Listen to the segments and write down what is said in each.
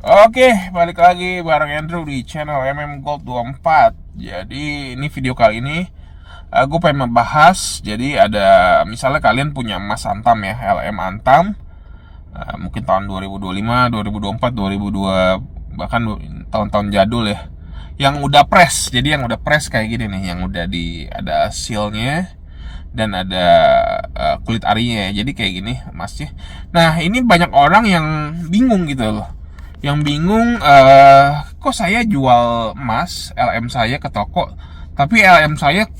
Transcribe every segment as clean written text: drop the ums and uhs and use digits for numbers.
Oke, balik lagi bareng Andrew di channel Gold 24. Jadi ini video kali ini gue pengen membahas. Jadi ada misalnya kalian punya emas Antam ya, LM Antam, mungkin tahun 2025, 2024, 2002, bahkan tahun-tahun jadul ya. Yang udah press, jadi yang udah press kayak gini nih, yang udah ada sealnya dan ada kulit arinya ya. Jadi kayak gini emasnya. Nah ini banyak orang yang bingung gitu loh, yang bingung, kok saya jual emas LM saya ke toko, tapi LM saya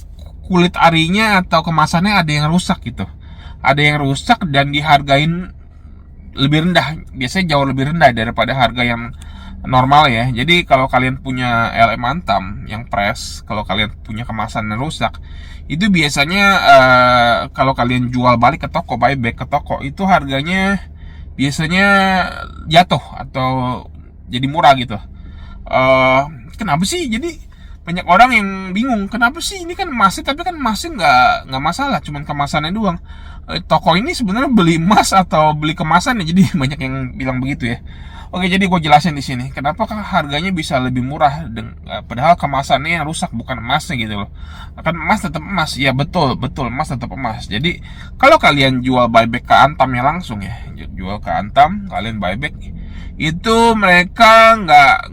kulit arinya atau kemasannya ada yang rusak gitu, ada yang rusak dan dihargain lebih rendah, biasanya jauh lebih rendah daripada harga yang normal ya. Jadi kalau kalian punya LM Antam yang press, kalau kalian punya kemasan yang rusak, itu biasanya kalau kalian jual balik ke toko, buyback ke toko, itu harganya biasanya jatuh atau jadi murah gitu. Kenapa sih? Jadi banyak orang yang bingung, kenapa sih ini kan emasnya, tapi kan emasnya nggak masalah, cuman kemasannya doang. Toko ini sebenarnya beli emas atau beli kemasan ya? Jadi banyak yang bilang begitu ya. Oke, jadi gue jelasin di sini kenapa harganya bisa lebih murah, padahal kemasannya yang rusak, bukan emasnya gitu loh. Kan emas tetap emas, ya betul emas tetap emas. Jadi kalau kalian jual buyback ke Antamnya langsung ya, jual ke Antam, kalian buyback, itu mereka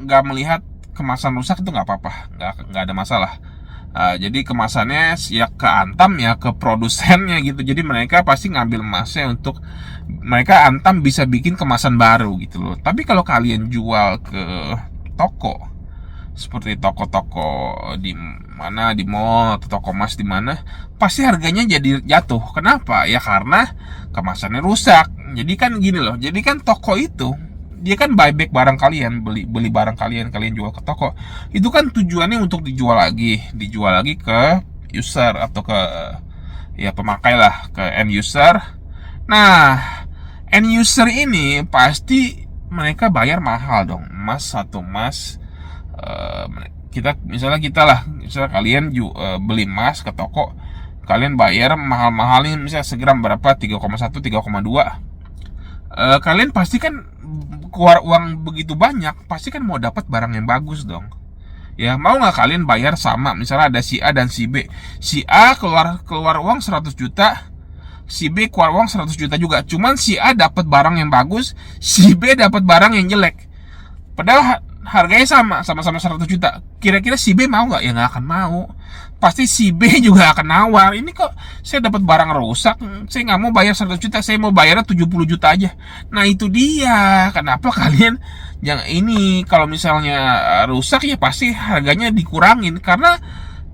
nggak melihat kemasan rusak, itu nggak apa-apa, nggak ada masalah. Jadi kemasannya ya ke Antam ya ke produsennya gitu. Jadi mereka pasti ngambil emasnya untuk mereka, Antam bisa bikin kemasan baru gitu loh. Tapi kalau kalian jual ke toko, seperti toko-toko di mana, di mall atau toko emas di mana, pasti harganya jadi jatuh. Kenapa? Ya karena kemasannya rusak. Jadi kan gini loh. Jadi kan toko itu dia kan buyback barang kalian, beli barang kalian jual ke toko, itu kan tujuannya untuk dijual lagi ke user atau ke ya pemakai lah, ke end user. Nah end user ini pasti mereka bayar mahal dong. Satu emas, misalnya kalian beli emas ke toko, kalian bayar mahal-mahalin, misalnya segram berapa, 3,1, 3,2. Kalian pasti kan keluar uang begitu banyak, pasti kan mau dapat barang yang bagus dong. Ya, mau nggak kalian bayar sama, misalnya ada si A dan si B. Si A keluar uang 100 juta, si B keluar uang 100 juta juga. Cuman si A dapat barang yang bagus, si B dapat barang yang jelek. Padahal harganya sama-sama 100 juta. Kira-kira si B mau nggak? Ya nggak akan mau. Pasti si B juga akan nawar. Ini kok saya dapat barang rusak, saya nggak mau bayar 100 juta, saya mau bayarnya 70 juta aja. Nah itu dia, kenapa kalian yang ini, kalau misalnya rusak ya pasti harganya dikurangin. Karena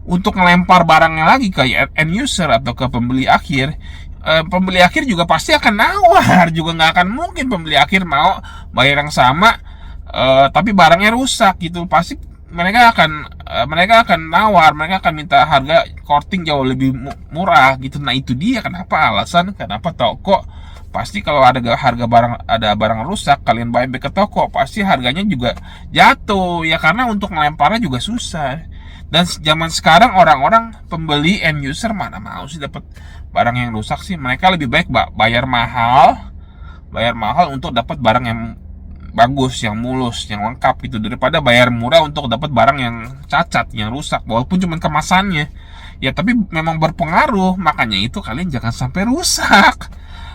untuk ngelempar barangnya lagi ke end user atau ke pembeli akhir, pembeli akhir juga pasti akan nawar. Juga nggak akan mungkin pembeli akhir mau bayar yang sama, tapi barangnya rusak gitu. Pasti mereka akan nawar, mereka akan minta harga korting jauh lebih murah gitu. Nah itu dia kenapa toko pasti kalau ada barang rusak, kalian buyback ke toko, pasti harganya juga jatuh ya, karena untuk melemparnya juga susah. Dan zaman sekarang orang-orang pembeli end user mana mau sih dapat barang yang rusak sih. Mereka lebih baik bayar mahal untuk dapat barang yang bagus, yang mulus, yang lengkap gitu, daripada bayar murah untuk dapat barang yang cacat, yang rusak, walaupun cuma kemasannya ya, tapi memang berpengaruh. Makanya itu kalian jangan sampai rusak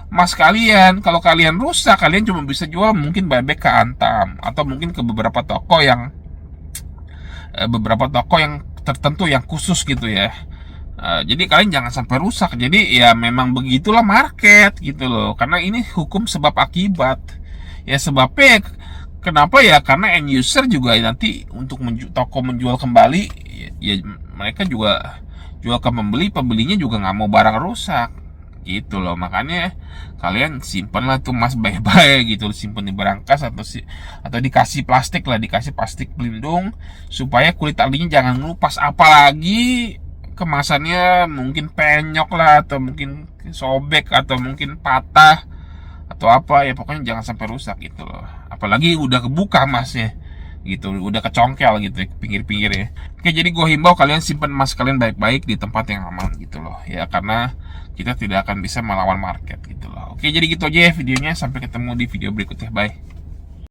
mas kalian. Kalau kalian rusak, kalian cuma bisa jual mungkin buyback ke Antam atau mungkin ke beberapa toko yang tertentu, yang khusus gitu ya. Jadi kalian jangan sampai rusak. Jadi ya memang begitulah market gitu loh, karena ini hukum sebab akibat. Ya sebabnya kenapa ya, karena end user juga nanti untuk toko menjual kembali ya, mereka juga jual ke pembelinya juga nggak mau barang rusak gitu loh. Makanya kalian simpenlah tuh mas baik-baik gitu, simpen di berangkas atau dikasih plastik pelindung supaya kulit alinya jangan ngelupas. Apalagi kemasannya mungkin penyok lah, atau mungkin sobek, atau mungkin patah atau apa ya, pokoknya jangan sampai rusak gitu loh. Apalagi udah kebuka emasnya gitu, udah kecongkel gitu pinggir-pinggirnya. Oke, jadi gue himbau kalian simpan emas kalian baik-baik di tempat yang aman gitu loh ya, karena kita tidak akan bisa melawan market gitu loh. Oke, jadi gitu aja ya videonya, sampai ketemu di video berikutnya, bye.